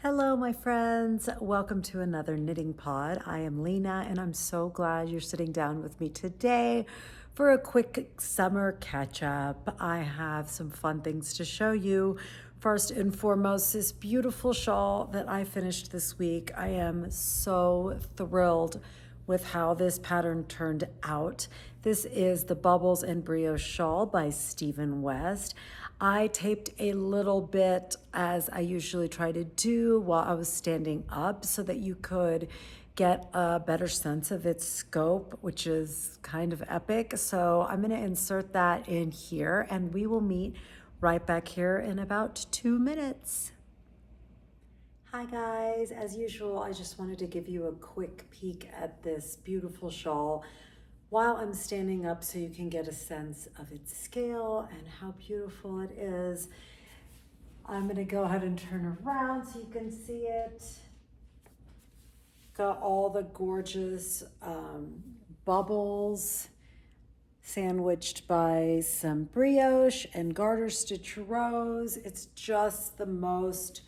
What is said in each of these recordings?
Hello, my friends. Welcome to another knitting pod. I am Lena, and I'm so glad you're sitting down with me today for a quick summer catch up. I have some fun things to show you. First and foremost, this beautiful shawl that I finished this week. I am so thrilled with how this pattern turned out. This is the Bubbles and Brioche Shawl by Stephen West. I taped a little bit, as I usually try to do, while I was standing up so that you could get a better sense of its scope, which is kind of epic. So I'm going to insert that in here, and we will meet right back here in about 2 minutes. Hi guys, as usual, I just wanted to give you a quick peek at this beautiful shawl while I'm standing up so you can get a sense of its scale and how beautiful it is. I'm gonna go ahead and turn around so you can see it. Got all the gorgeous bubbles sandwiched by some brioche and garter stitch rows. It's just the most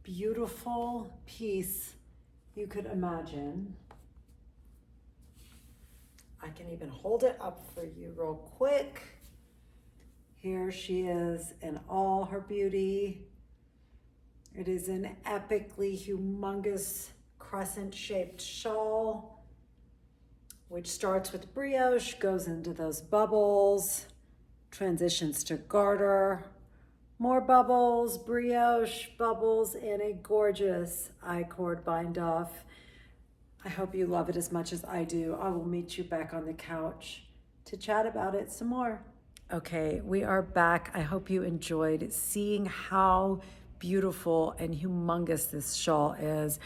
beautiful piece you could imagine. I can even hold it up for you real quick. Here she is in all her beauty. It is an epically humongous crescent-shaped shawl, which starts with brioche, goes into those bubbles, transitions to garter, more bubbles, brioche, bubbles, and a gorgeous I-cord bind off. I hope you love it as much as I do. I will meet you back on the couch to chat about it some more. Okay, we are back. I hope you enjoyed seeing how beautiful and humongous this shawl is.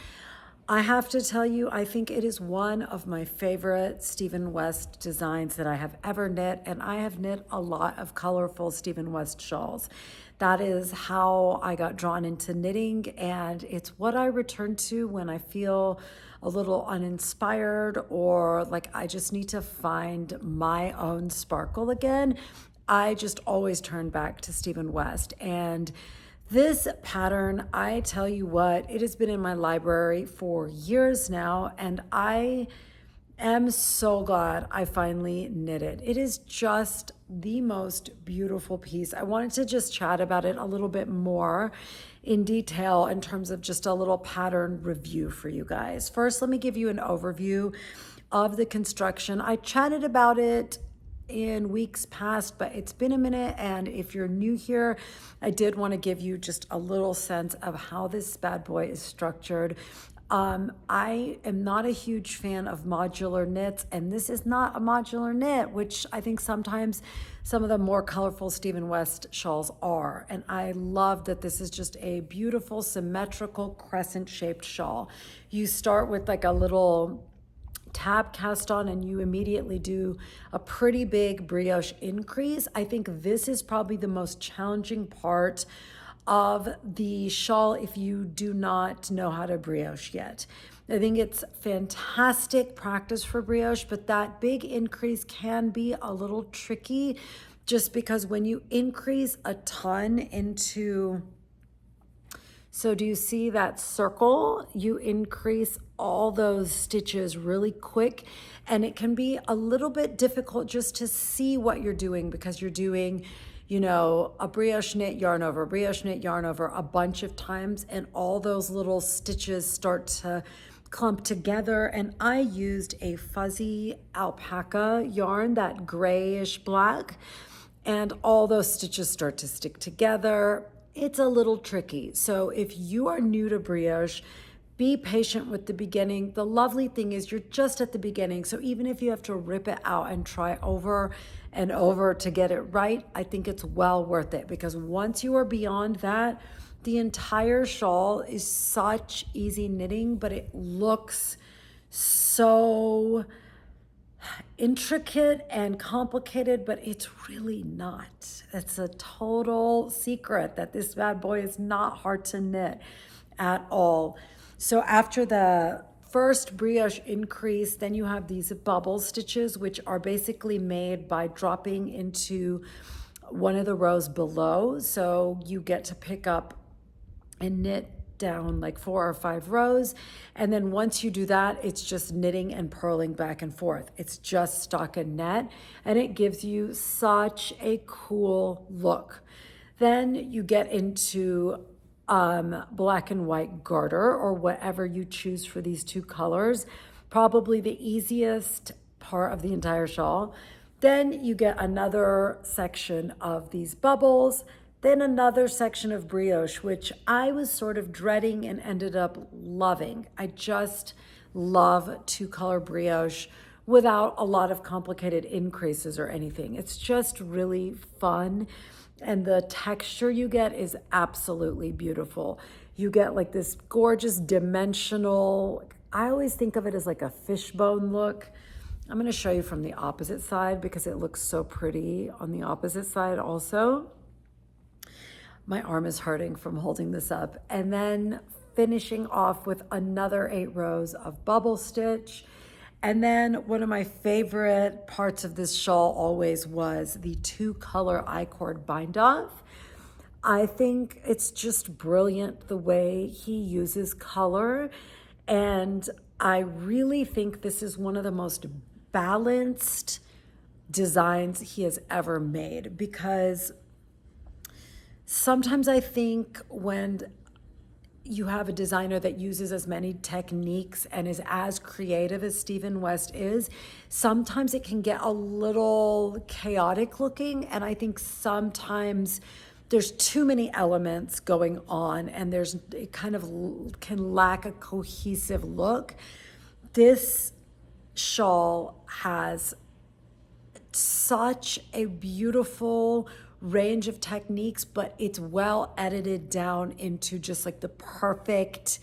I have to tell you, I think it is one of my favorite Stephen West designs that I have ever knit, and I have knit a lot of colorful Stephen West shawls. That is how I got drawn into knitting, and it's what I return to when I feel a little uninspired or like I just need to find my own sparkle again. I just always turn back to Stephen West. And this pattern, I tell you what, it has been in my library for years now, and I am so glad I finally knit it. It is just the most beautiful piece. I wanted to just chat about it a little bit more in detail in terms of just a little pattern review for you guys. First, let me give you an overview of the construction. I chatted about it in weeks past, but it's been a minute, and if you're new here, I did want to give you just a little sense of how this bad boy is structured. I am not a huge fan of modular knits, and this is not a modular knit, which I think sometimes some of the more colorful Stephen West shawls are. And I love that this is just a beautiful symmetrical crescent shaped shawl. You start with like a little tab cast on and you immediately do a pretty big brioche increase. I think this is probably the most challenging part of the shawl if you do not know how to brioche yet. I think it's fantastic practice for brioche, but that big increase can be a little tricky just because when you increase a ton into, so do you see that circle? You increase all those stitches really quick, and it can be a little bit difficult just to see what you're doing because you're doing, you know, a brioche knit, yarn over, brioche knit, yarn over a bunch of times, and all those little stitches start to clump together. And I used a fuzzy alpaca yarn, that grayish black, and all those stitches start to stick together. It's a little tricky. So if you are new to brioche, be patient with the beginning. The lovely thing is you're just at the beginning. So even if you have to rip it out and try over and over to get it right, I think it's well worth it, because once you are beyond that, the entire shawl is such easy knitting, but it looks so intricate and complicated, but it's really not. It's a total secret that this bad boy is not hard to knit at all. So after the first brioche increase, then you have these bubble stitches, which are basically made by dropping into one of the rows below. So you get to pick up and knit down like 4 or 5 rows. And then once you do that, it's just knitting and purling back and forth. It's just stockinette, and it gives you such a cool look. Then you get into black and white garter, or whatever you choose for these two colors. Probably the easiest part of the entire shawl. Then you get another section of these bubbles, then another section of brioche, which I was sort of dreading and ended up loving. I just love two-color brioche without a lot of complicated increases or anything. It's just really fun, and the texture you get is absolutely beautiful. You get like this gorgeous dimensional, I always think of it as like a fishbone look. I'm going to show you from the opposite side because it looks so pretty on the opposite side also. My arm is hurting from holding this up. And then finishing off with another 8 rows of bubble stitch. And then one of my favorite parts of this shawl always was the 2-color I-cord bind off. I think it's just brilliant the way he uses color. And I really think this is one of the most balanced designs he has ever made, because sometimes I think when you have a designer that uses as many techniques and is as creative as Stephen West is, sometimes it can get a little chaotic looking. And I think sometimes there's too many elements going on, and it kind of can lack a cohesive look. This shawl has such a beautiful range of techniques, but it's well edited down into just like the perfect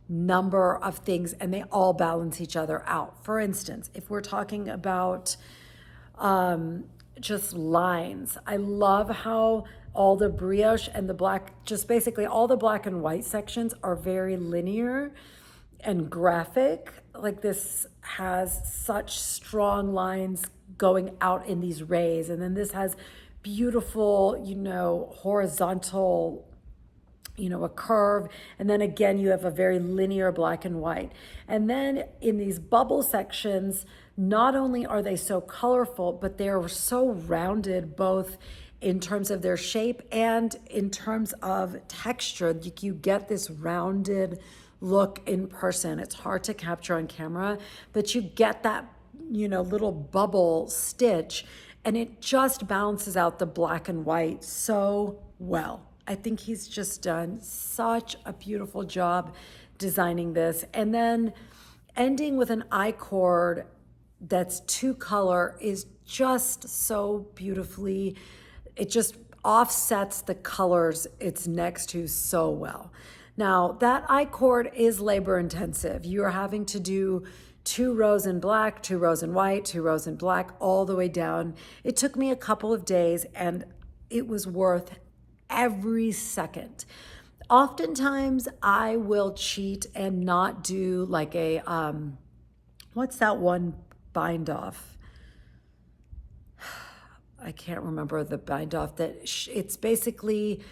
number of things, and they all balance each other out. For instance, if we're talking about just lines, I love how all the brioche and the black, just basically all the black and white sections are very linear and graphic. Like this has such strong lines going out in these rays, and then this has beautiful, horizontal, a curve. And then again, you have a very linear black and white. And then in these bubble sections, not only are they so colorful, but they're so rounded, both in terms of their shape and in terms of texture. You get this rounded look in person. It's hard to capture on camera, but you get that, little bubble stitch, and it just balances out the black and white so well. I think he's just done such a beautiful job designing this. And then ending with an I-cord that's 2-color is just so beautifully, it just offsets the colors it's next to so well. Now, that I-cord is labor intensive. You are having to do 2 rows in black, 2 rows in white, 2 rows in black, all the way down. It took me a couple of days, and it was worth every second. Oftentimes, I will cheat and not do like a, what's that one bind off? I can't remember the bind off that it's basically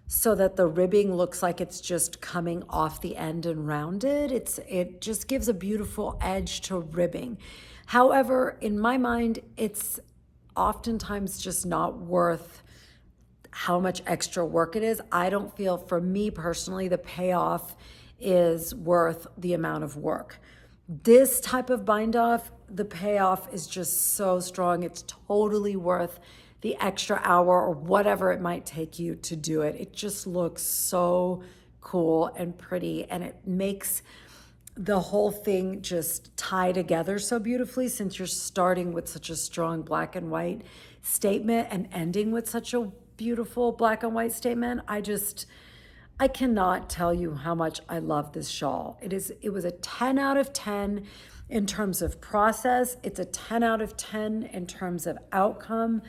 so that the ribbing looks like it's just coming off the end and rounded. It just gives a beautiful edge to ribbing. However, in my mind, it's oftentimes just not worth how much extra work it is. I don't feel, for me personally, the payoff is worth the amount of work. This type of bind off, the payoff is just so strong. It's totally worth the extra hour or whatever it might take you to do it. It just looks so cool and pretty, and it makes the whole thing just tie together so beautifully, since you're starting with such a strong black and white statement and ending with such a beautiful black and white statement. I cannot tell you how much I love this shawl. It was a 10 out of 10 in terms of process. It's a 10 out of 10 in terms of outcome.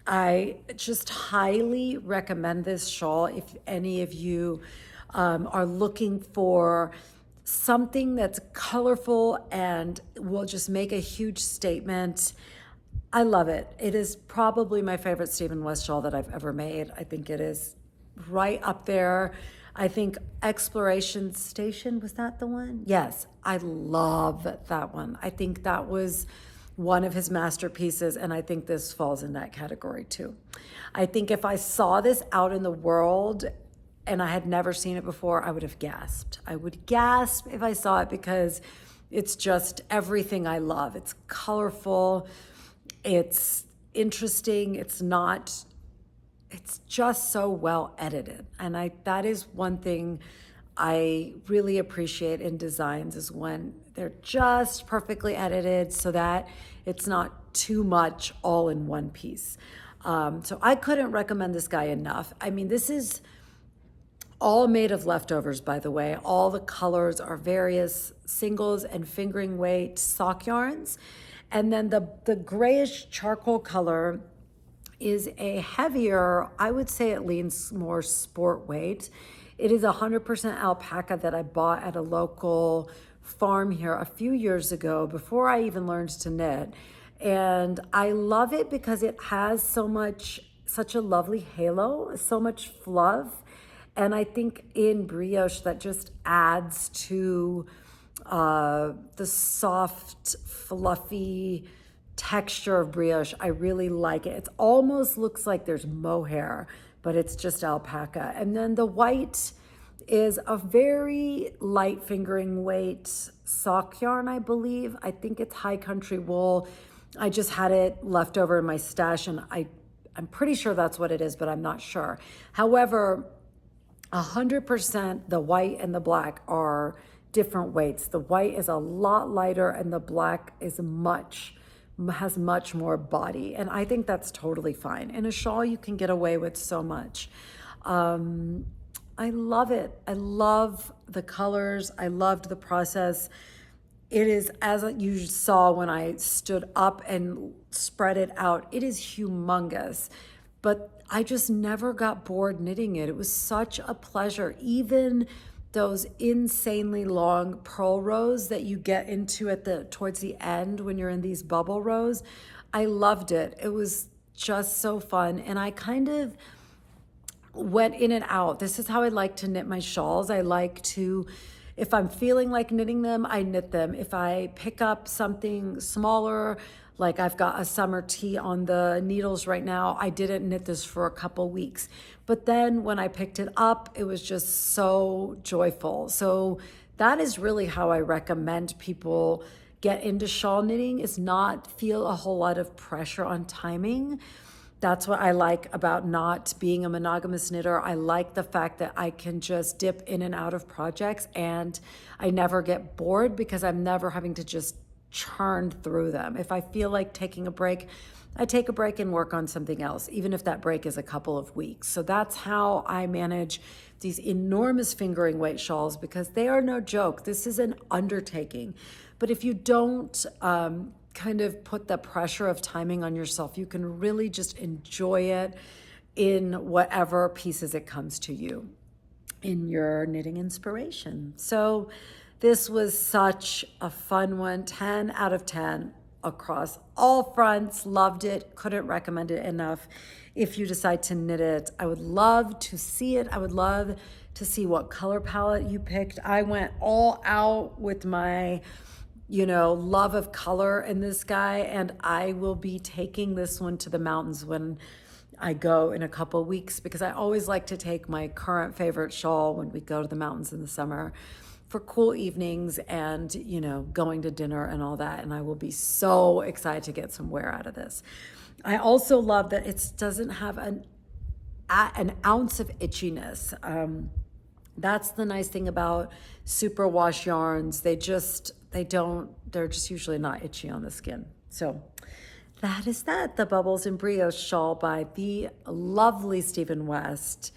I just highly recommend this shawl if any of you are looking for something that's colorful and will just make a huge statement. I love it. It is probably my favorite Stephen West shawl that I've ever made. I think it is right up there. I think Exploration Station, was that the one? Yes, I love that one. I think that was one of his masterpieces, and I think this falls in that category too. I think if I saw this out in the world and I had never seen it before, I would have gasped. I would gasp if I saw it because it's just everything I love. It's colorful, it's interesting, it's just so well edited. And that is one thing I really appreciate in designs, is when they're just perfectly edited so that it's not too much all in one piece. So I couldn't recommend this guy enough. I mean, this is all made of leftovers, by the way. All the colors are various singles and fingering weight sock yarns. And then the grayish charcoal color is a heavier, I would say it leans more sport weight. It is 100% alpaca that I bought at a local farm here a few years ago before I even learned to knit. And I love it because it has such a lovely halo, so much fluff. And I think in brioche that just adds to the soft, fluffy texture of brioche. I really like it. It almost looks like there's mohair, but it's just alpaca. And then the white is a very light fingering weight sock yarn, I believe. I think it's high country wool. I just had it left over in my stash, and I'm pretty sure that's what it is, but I'm not sure. However, 100% the white and the black are different weights. The white is a lot lighter and the black has much more body. And I think that's totally fine. In a shawl, you can get away with so much. I love it. I love the colors. I loved the process. It is, as you saw when I stood up and spread it out, it is humongous. But I just never got bored knitting it. It was such a pleasure. Even those insanely long purl rows that you get into towards the end when you're in these bubble rows, I loved it. It was just so fun. And I kind of went in and out. This is how I like to knit my shawls. I like to, if I'm feeling like knitting them, I knit them. If I pick up something smaller, like I've got a summer tee on the needles right now, I didn't knit this for a couple weeks. But then when I picked it up, it was just so joyful. So that is really how I recommend people get into shawl knitting, is not feel a whole lot of pressure on timing. That's what I like about not being a monogamous knitter. I like the fact that I can just dip in and out of projects and I never get bored because I'm never having to just churn through them. If I feel like taking a break, I take a break and work on something else, even if that break is a couple of weeks. So that's how I manage these enormous fingering weight shawls, because they are no joke. This is an undertaking. But if you don't kind of put the pressure of timing on yourself, you can really just enjoy it in whatever pieces it comes to you in your knitting inspiration. So this was such a fun one. 10 out of 10 across all fronts. Loved it. Couldn't recommend it enough. If you decide to knit it, I would love to see it. I would love to see what color palette you picked. I went all out with my love of color in this guy, and I will be taking this one to the mountains when I go in a couple of weeks, because I always like to take my current favorite shawl when we go to the mountains in the summer for cool evenings and, going to dinner and all that. And I will be so excited to get some wear out of this. I also love that it doesn't have an ounce of itchiness. That's the nice thing about superwash yarns. They're just usually not itchy on the skin. So that is that. The Bubbles and Brioche shawl by the lovely Stephen West.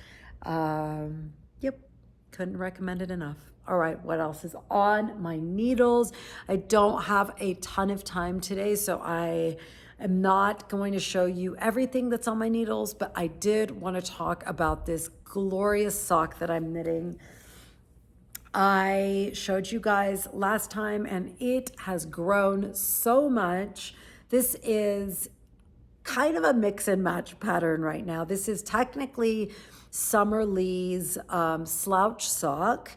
Yep, couldn't recommend it enough. All right, what else is on my needles? I don't have a ton of time today, so I am not going to show you everything that's on my needles, but I did want to talk about this glorious sock that I'm knitting. I showed you guys last time and it has grown so much. This is kind of a mix and match pattern right now. This is technically Summer Lee's slouch sock.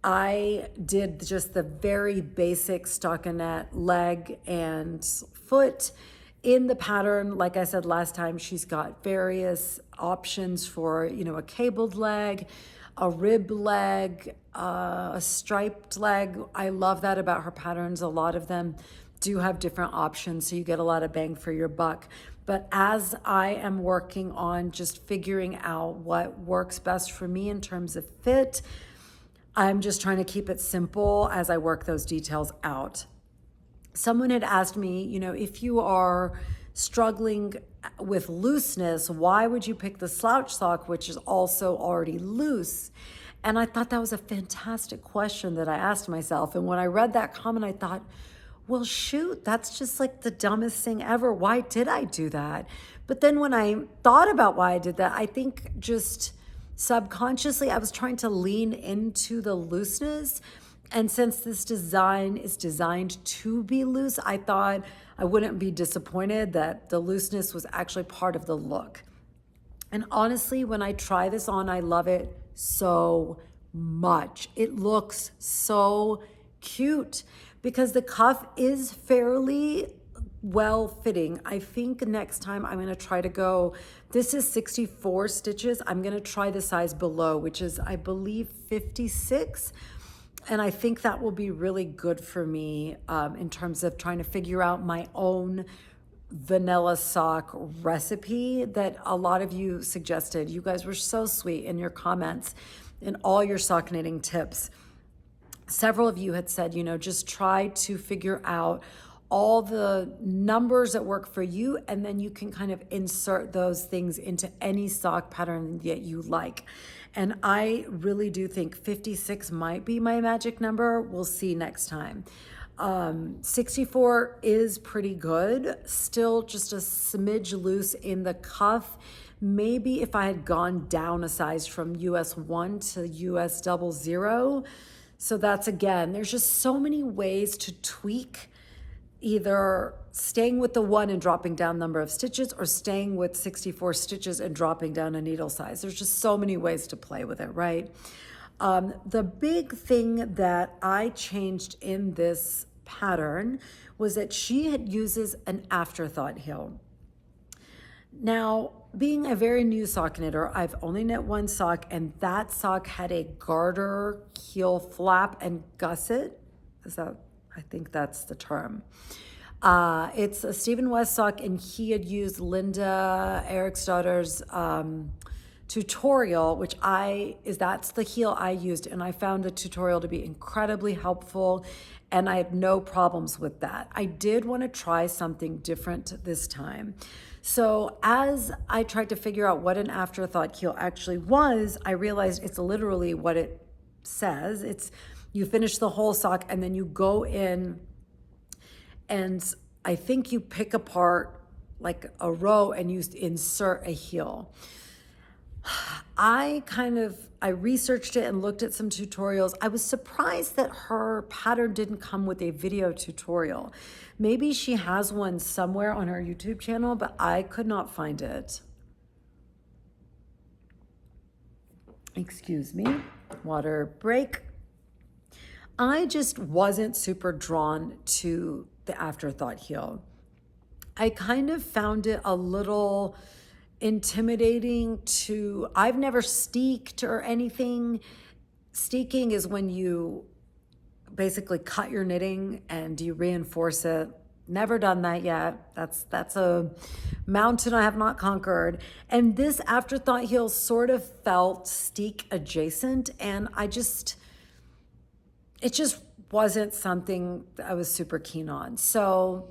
I did just the very basic stockinette leg and foot in the pattern. Like I said last time, she's got various options for, a cabled leg, a rib leg, a striped leg. I love that about her patterns. A lot of them do have different options, so you get a lot of bang for your buck. But as I am working on just figuring out what works best for me in terms of fit, I'm just trying to keep it simple as I work those details out. Someone had asked me, if you are struggling with looseness, why would you pick the slouch sock, which is also already loose? And I thought that was a fantastic question that I asked myself. And when I read that comment, I thought, well, shoot, that's just like the dumbest thing ever. Why did I do that? But then when I thought about why I did that, I think just subconsciously I was trying to lean into the looseness. And since this design is designed to be loose, I thought I wouldn't be disappointed that the looseness was actually part of the look. And honestly, when I try this on, I love it so much. It looks so cute because the cuff is fairly well fitting. I think next time I'm going to try to go, this is 64 stitches. I'm going to try the size below, which is, I believe, 56. And I think that will be really good for me in terms of trying to figure out my own vanilla sock recipe that a lot of you suggested. You guys were so sweet in your comments and all your sock knitting tips. Several of you had said, just try to figure out all the numbers that work for you, and then you can kind of insert those things into any sock pattern that you like. And I really do think 56 might be my magic number. We'll see next time. 64 is pretty good. Still just a smidge loose in the cuff. Maybe if I had gone down a size from US 1 to US 00. So that's, again, there's just so many ways to tweak, either staying with the 1 and dropping down number of stitches, or staying with 64 stitches and dropping down a needle size. There's just so many ways to play with it, right? The big thing that I changed in this pattern was that she uses an afterthought heel. Now, being a very new sock knitter, I've only knit one sock, and that sock had a garter heel flap and gusset. I think that's the term. It's a Stephen West sock, and he had used Linda Eriksdotter's tutorial, that's the heel I used, and I found the tutorial to be incredibly helpful, and I had no problems with that. I did want to try something different this time. So as I tried to figure out what an afterthought heel actually was, I realized it's literally what it says. It's you finish the whole sock and then you go in and I think you pick apart like a row and you insert a heel. I researched it and looked at some tutorials. I was surprised that her pattern didn't come with a video tutorial. Maybe she has one somewhere on her YouTube channel, but I could not find it. Excuse me, water break. I just wasn't super drawn to the afterthought heel. I kind of found it a little intimidating I've never steeked or anything. Steeking is when you basically cut your knitting and you reinforce it. Never done that yet. That's a mountain I have not conquered. And this afterthought heel sort of felt steek adjacent, and it just wasn't something I was super keen on. So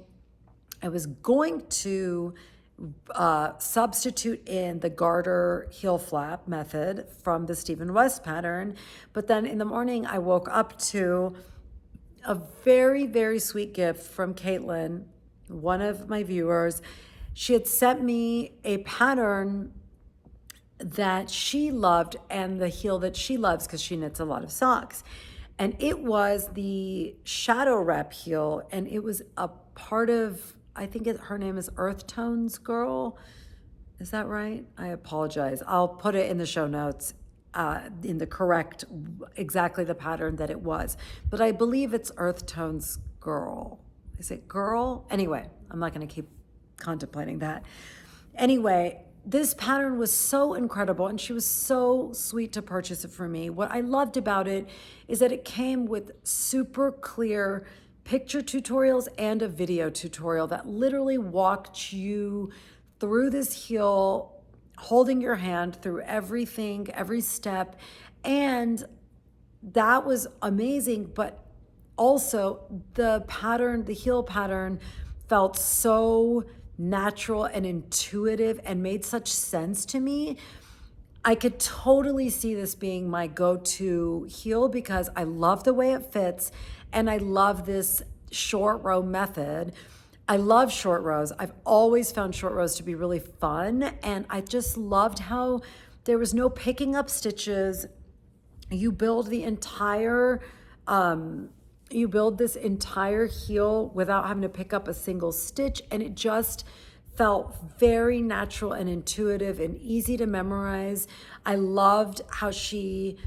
I was going to substitute in the garter heel flap method from the Stephen West pattern. But then in the morning, I woke up to a very, very sweet gift from Caitlin, one of my viewers. She had sent me a pattern that she loved and the heel that she loves because she knits a lot of socks. And it was the Shadow Wrap heel, and it was a part of I think her name is Earth Tones Girl. Is that right? I apologize. I'll put it in the show notes in the correct, exactly the pattern that it was. But I believe it's Earth Tones Girl. Is it girl? Anyway, I'm not going to keep contemplating that. Anyway, this pattern was so incredible, and she was so sweet to purchase it for me. What I loved about it is that it came with super clear picture tutorials and a video tutorial that literally walked you through this heel, holding your hand through everything, every step. And that was amazing, but also the pattern, the heel pattern felt so natural and intuitive and made such sense to me. I could totally see this being my go-to heel because I love the way it fits and I love this short row method. I love short rows. I've always found short rows to be really fun, and I just loved how there was no picking up stitches. You build the entire you build this entire heel without having to pick up a single stitch, and it just felt very natural and intuitive and easy to memorize. I loved how she,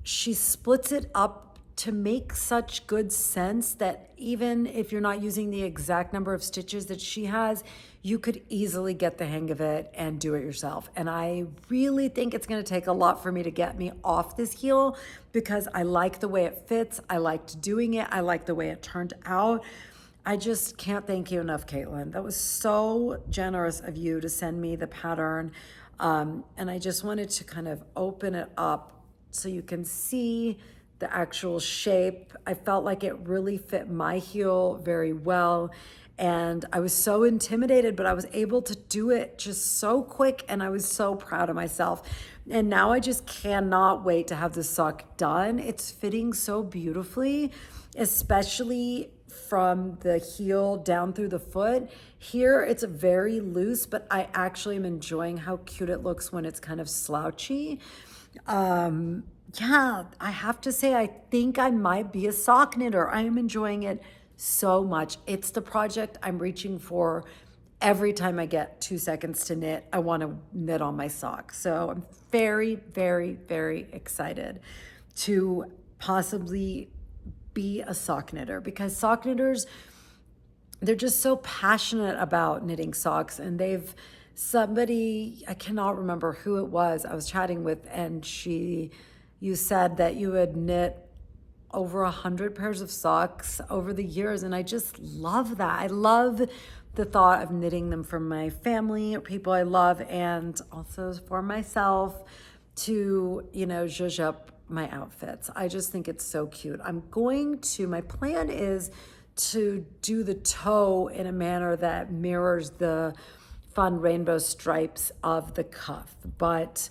she splits it up to make such good sense that even if you're not using the exact number of stitches that she has, you could easily get the hang of it and do it yourself. And I really think it's going to take a lot for me to get me off this heel because I like the way it fits. I liked doing it. I like the way it turned out. I just can't thank you enough, Caitlin. That was so generous of you to send me the pattern. And I just wanted to kind of open it up so you can see the actual shape. I felt like it really fit my heel very well. And I was so intimidated, but I was able to do it just so quick. And I was so proud of myself. And now I just cannot wait to have this sock done. It's fitting so beautifully, especially from the heel down through the foot. Here it's very loose, but I actually am enjoying how cute it looks when it's kind of slouchy. Yeah, I have to say, I think I might be a sock knitter. I am enjoying it so much. It's the project I'm reaching for every time I get 2 seconds to knit. I want to knit on my sock. So I'm very, very, very excited to possibly be a sock knitter because sock knitters, they're just so passionate about knitting socks. And somebody, I cannot remember who it was I was chatting with, and you said that you had knit over 100 pairs of socks over the years. And I just love that. I love the thought of knitting them for my family or people I love, and also for myself to, zhuzh up my outfits. I just think it's so cute. My plan is to do the toe in a manner that mirrors the fun rainbow stripes of the cuff. But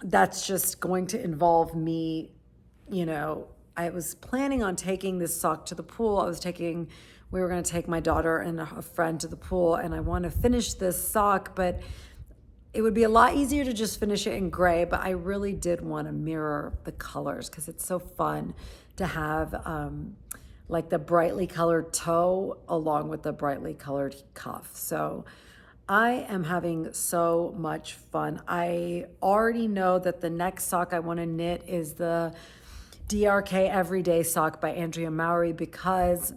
that's just going to involve me, I was planning on taking this sock to the pool. We were going to take my daughter and a friend to the pool, and I want to finish this sock, but it would be a lot easier to just finish it in gray, but I really did want to mirror the colors because it's so fun to have like the brightly colored toe along with the brightly colored cuff. So I am having so much fun. I already know that the next sock I want to knit is the DRK Everyday sock by Andrea Mowry because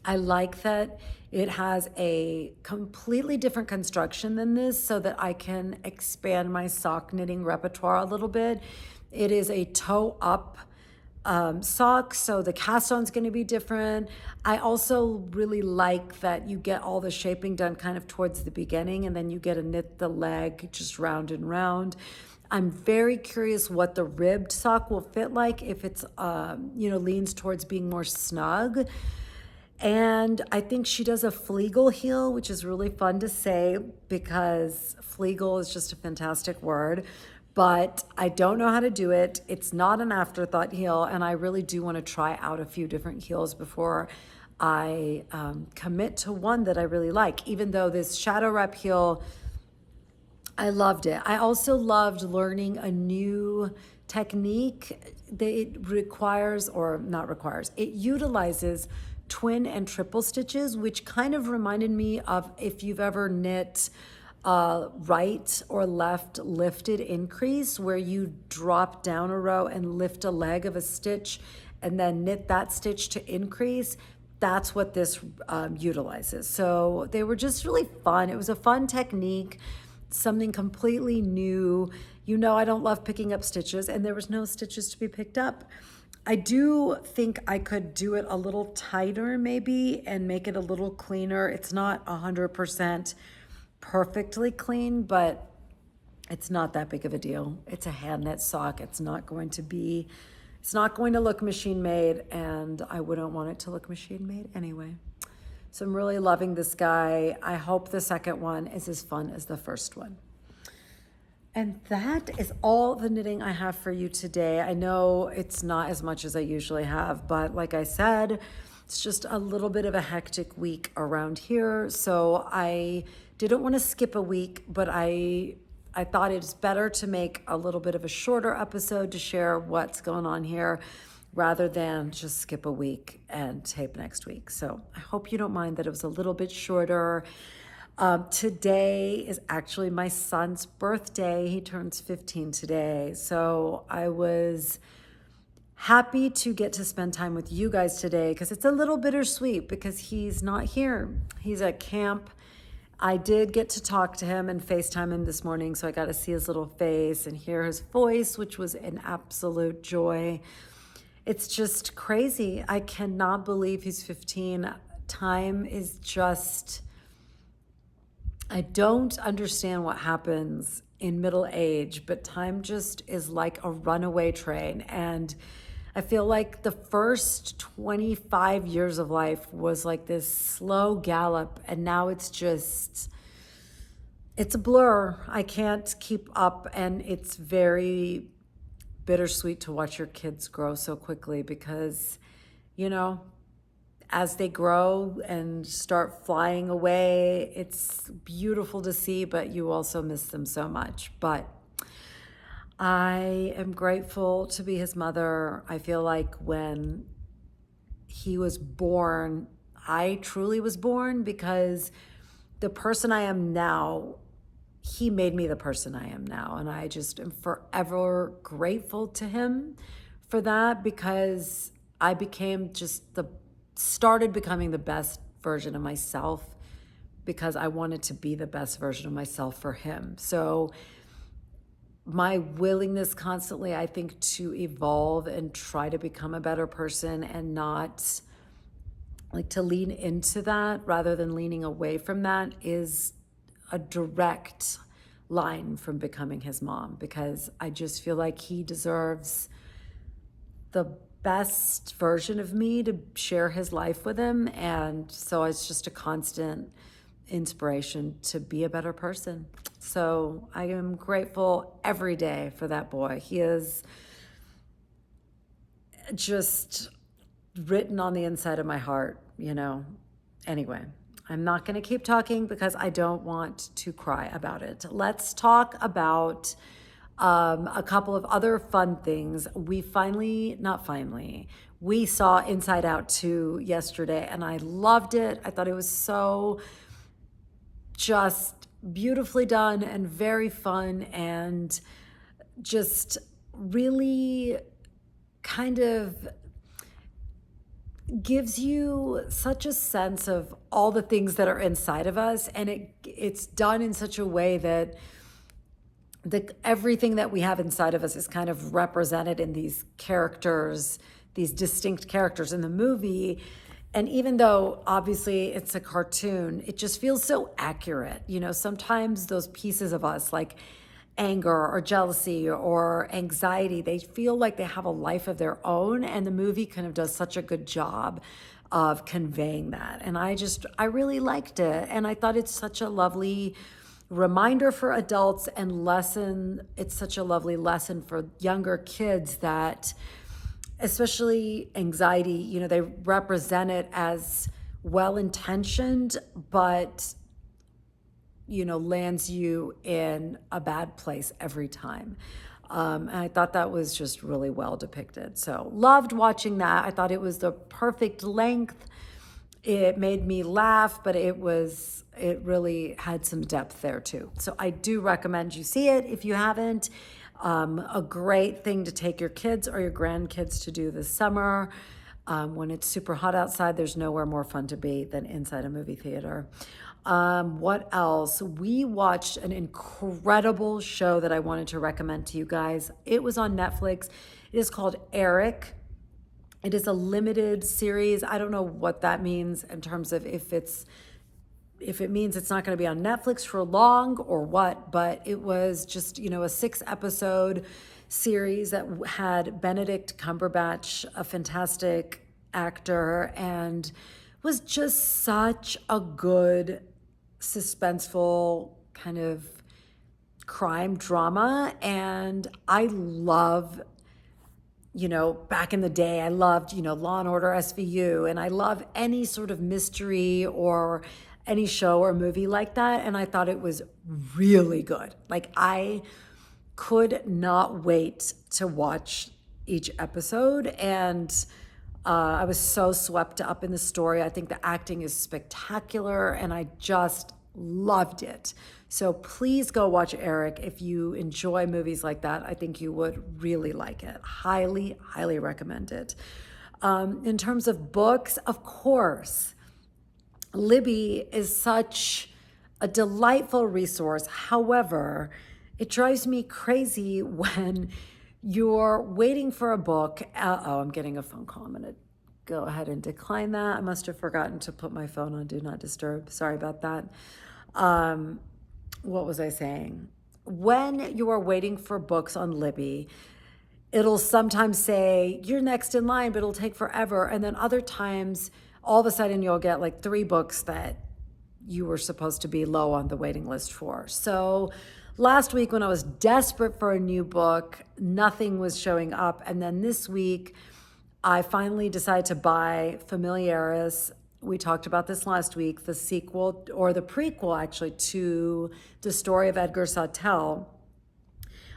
I like that it has a completely different construction than this so that I can expand my sock knitting repertoire a little bit. It is a toe up sock, so the cast on is going to be different. I also really like that you get all the shaping done kind of towards the beginning, and then you get to knit the leg just round and round. I'm very curious what the ribbed sock will fit like if it's leans towards being more snug. And I think she does a Fleagle heel, which is really fun to say because Fleagle is just a fantastic word. But I don't know how to do it. It's not an afterthought heel, and I really do want to try out a few different heels before I commit to one that I really like. Even though this Shadow Rep heel, I loved it. I also loved learning a new technique that it utilizes twin and triple stitches, which kind of reminded me of if you've ever knit right or left lifted increase, where you drop down a row and lift a leg of a stitch and then knit that stitch to increase. That's what this utilizes. So they were just really fun. It was a fun technique, something completely new. You know, I don't love picking up stitches, and there was no stitches to be picked up. I do think I could do it a little tighter maybe and make it a little cleaner. It's not 100% perfectly clean, but it's not that big of a deal. It's a hand knit sock. It's not going to look machine made, and I wouldn't want it to look machine made anyway. So I'm really loving this guy. I hope the second one is as fun as the first one. And that is all the knitting I have for you today. I know it's not as much as I usually have, but like I said, it's just a little bit of a hectic week around here. So I didn't want to skip a week, but I thought it's better to make a little bit of a shorter episode to share what's going on here rather than just skip a week and tape next week. So I hope you don't mind that it was a little bit shorter. Today is actually my son's birthday. He turns 15 today. So I was happy to get to spend time with you guys today because it's a little bittersweet because he's not here. He's at camp. I did get to talk to him and FaceTime him this morning, so I got to see his little face and hear his voice, which was an absolute joy. It's just crazy. I cannot believe he's 15. Time is just... I don't understand what happens in middle age, but time just is like a runaway train. And I feel like the first 25 years of life was like this slow gallop, and now it's a blur. I can't keep up, and it's very bittersweet to watch your kids grow so quickly because, you know, as they grow and start flying away, it's beautiful to see, but you also miss them so much. But I am grateful to be his mother. I feel like when he was born, I truly was born because the person I am now, he made me the person I am now. And I just am forever grateful to him for that because I started becoming the best version of myself because I wanted to be the best version of myself for him. So my willingness constantly, I think, to evolve and try to become a better person and not like to lean into that rather than leaning away from that is a direct line from becoming his mom because I just feel like he deserves the best version of me to share his life with him. And so it's just a constant inspiration to be a better person. So I am grateful every day for that boy. He is just written on the inside of my heart, you know. Anyway, I'm not going to keep talking because I don't want to cry about it. Let's talk about a couple of other fun things. We saw Inside Out 2 yesterday, and I loved it. I thought it was so just beautifully done and very fun and just really kind of gives you such a sense of all the things that are inside of us, and it's done in such a way that everything that we have inside of us is kind of represented in these characters, these distinct characters in the movie. And even though obviously it's a cartoon, it just feels so accurate. You know, sometimes those pieces of us like anger or jealousy or anxiety, they feel like they have a life of their own. And the movie kind of does such a good job of conveying that. And I really liked it. And I thought it's such a lovely reminder for adults and it's such a lovely lesson for younger kids that, especially anxiety, you know, they represent it as well-intentioned, but, you know, lands you in a bad place every time. And I thought that was just really well depicted. So loved watching that. I thought it was the perfect length. It made me laugh, but it really had some depth there too. So I do recommend you see it if you haven't. A great thing to take your kids or your grandkids to do this summer. When it's super hot outside, there's nowhere more fun to be than inside a movie theater. What else? We watched an incredible show that I wanted to recommend to you guys. It was on Netflix. It is called Eric. It is a limited series. I don't know what that means in terms of if it means it's not going to be on Netflix for long or what, but it was just, a 6-episode series that had Benedict Cumberbatch, a fantastic actor, and was just such a good suspenseful kind of crime drama. And I love, back in the day, I loved, Law and Order SVU, and I love any sort of mystery or any show or movie like that. And I thought it was really good. Like, I could not wait to watch each episode. And I was so swept up in the story. I think the acting is spectacular, and I just loved it. So please go watch Eric. If you enjoy movies like that, I think you would really like it. Highly, highly recommend it. In terms of books, of course, Libby is such a delightful resource. However, it drives me crazy when you're waiting for a book. I'm getting a phone call. I'm going to go ahead and decline that. I must have forgotten to put my phone on Do Not Disturb. Sorry about that. What was I saying? When you are waiting for books on Libby, it'll sometimes say, you're next in line, but it'll take forever. And then other times, all of a sudden, you'll get like 3 books that you were supposed to be low on the waiting list for. So last week, when I was desperate for a new book, nothing was showing up. And then this week, I finally decided to buy Familiaris. We talked about this last week, the sequel, or the prequel actually, to The Story of Edgar Sawtelle.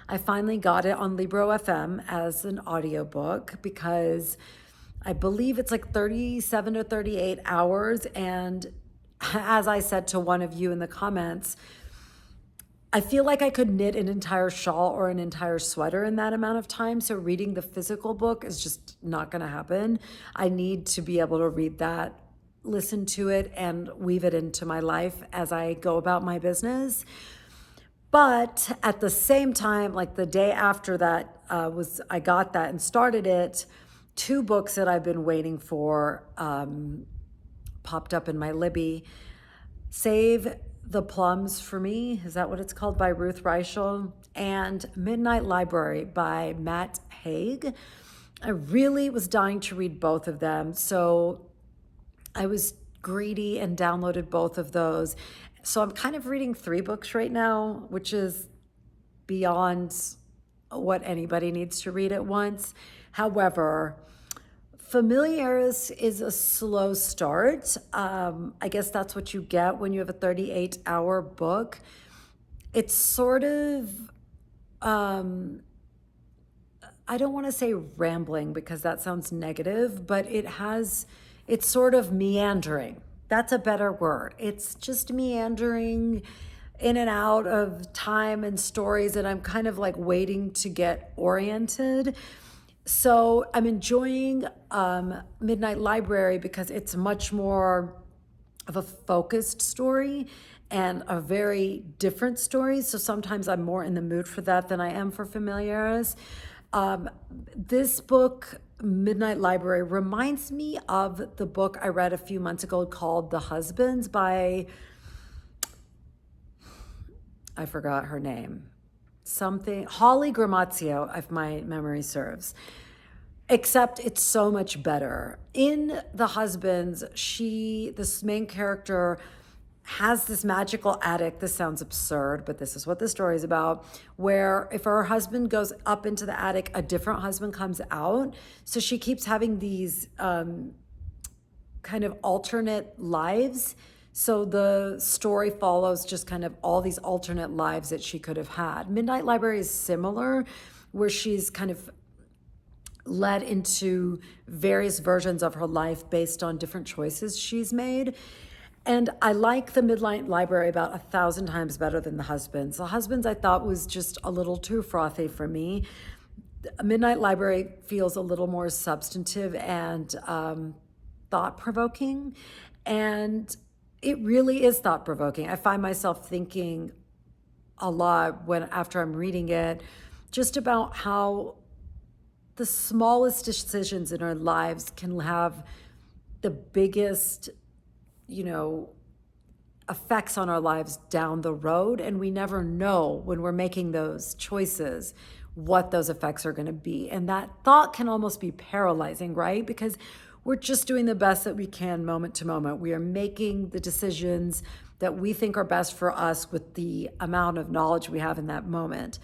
I finally got it on Libro FM as an audiobook because I believe it's like 37 to 38 hours. And as I said to one of you in the comments, I feel like I could knit an entire shawl or an entire sweater in that amount of time. So reading the physical book is just not going to happen. I need to be able to read that, listen to it, and weave it into my life as I go about my business. But at the same time, like the day after that I got that and started it, 2 books that I've been waiting for popped up in my Libby. Save the Plums for Me, is that what it's called, by Ruth Reichel, and Midnight Library by Matt Haig. I really was dying to read both of them, so I was greedy and downloaded both of those. So I'm kind of reading 3 books right now, which is beyond what anybody needs to read at once. However, Familiaris is a slow start. I guess that's what you get when you have a 38-hour book. It's sort of, I don't want to say rambling because that sounds negative, but it's sort of meandering. That's a better word. It's just meandering in and out of time and stories, and I'm kind of like waiting to get oriented. So I'm enjoying Midnight Library because it's much more of a focused story and a very different story. So sometimes I'm more in the mood for that than I am for Familiaris. This book, Midnight Library, reminds me of the book I read a few months ago called The Husbands by, I forgot her name. Holly Gramazio, if my memory serves. Except it's so much better. In The Husbands, this main character has this magical attic. This sounds absurd, but this is what the story is about, where if her husband goes up into the attic, a different husband comes out. So she keeps having these kind of alternate lives. So the story follows just kind of all these alternate lives that she could have had. Midnight Library is similar, where she's kind of led into various versions of her life based on different choices she's made. And I like the Midnight Library about 1,000 times better than The Husbands. The Husbands I thought was just a little too frothy for me. Midnight Library feels a little more substantive and thought-provoking. And it really is thought-provoking. I find myself thinking a lot after I'm reading it, just about how the smallest decisions in our lives can have the biggest, effects on our lives down the road. And we never know when we're making those choices what those effects are going to be. And that thought can almost be paralyzing, right? Because we're just doing the best that we can moment to moment. We are making the decisions that we think are best for us with the amount of knowledge we have in that moment.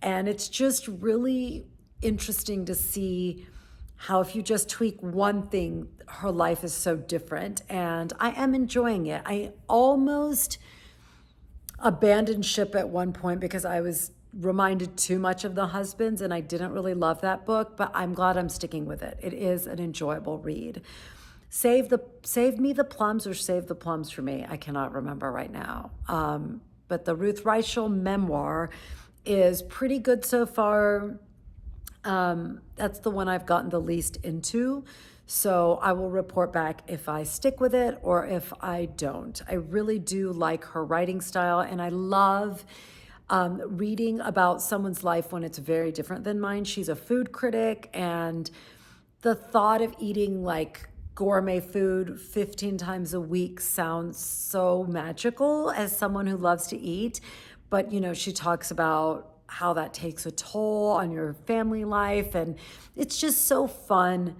And it's just really interesting to see how if you just tweak one thing, her life is so different. And I am enjoying it. I almost abandoned ship at one point because I was reminded too much of The Husbands, and I didn't really love that book, but I'm glad I'm sticking with it. It is an enjoyable read. Save Me the Plums or Save the Plums for Me. I cannot remember right now. But the Ruth Reichel memoir is pretty good so far. That's the one I've gotten the least into. So I will report back if I stick with it or if I don't. I really do like her writing style, and I love reading about someone's life when it's very different than mine. She's a food critic, and the thought of eating like gourmet food 15 times a week sounds so magical as someone who loves to eat. But, she talks about how that takes a toll on your family life. And it's just so fun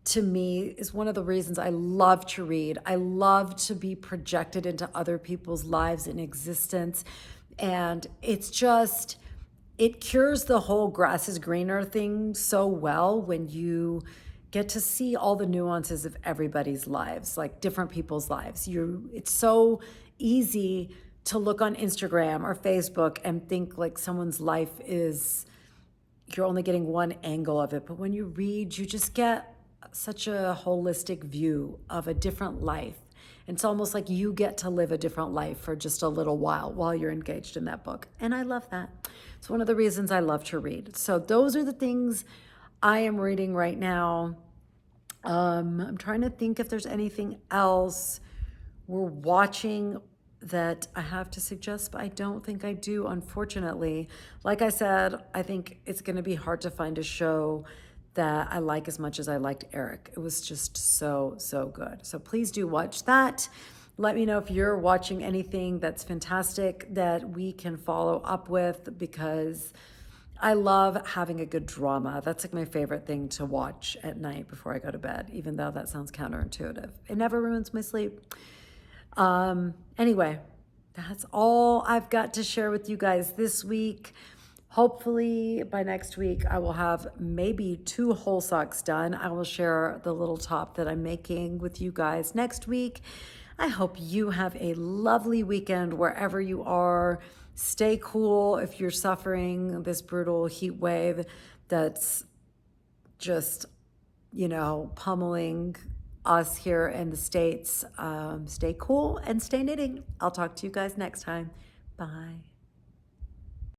to me. Is one of the reasons I love to read. I love to be projected into other people's lives and existence. And it cures the whole grass is greener thing so well when you get to see all the nuances of everybody's lives, like different people's lives. It's so easy to look on Instagram or Facebook and think like someone's life you're only getting one angle of it. But when you read, you just get such a holistic view of a different life. And it's almost like you get to live a different life for just a little while you're engaged in that book. And I love that. It's one of the reasons I love to read. So those are the things I am reading right now. I'm trying to think if there's anything else we're watching that I have to suggest, but I don't think I do, unfortunately. Like I said, I think it's going to be hard to find a show that I like as much as I liked Eric. It was just so, so good. So please do watch that. Let me know if you're watching anything that's fantastic that we can follow up with, because I love having a good drama. That's like my favorite thing to watch at night before I go to bed, even though that sounds counterintuitive. It never ruins my sleep. Anyway, that's all I've got to share with you guys this week. Hopefully by next week, I will have maybe 2 whole socks done. I will share the little top that I'm making with you guys next week. I hope you have a lovely weekend wherever you are. Stay cool if you're suffering this brutal heat wave that's just, pummeling us here in the States. Stay cool and stay knitting. I'll talk to you guys next time. Bye.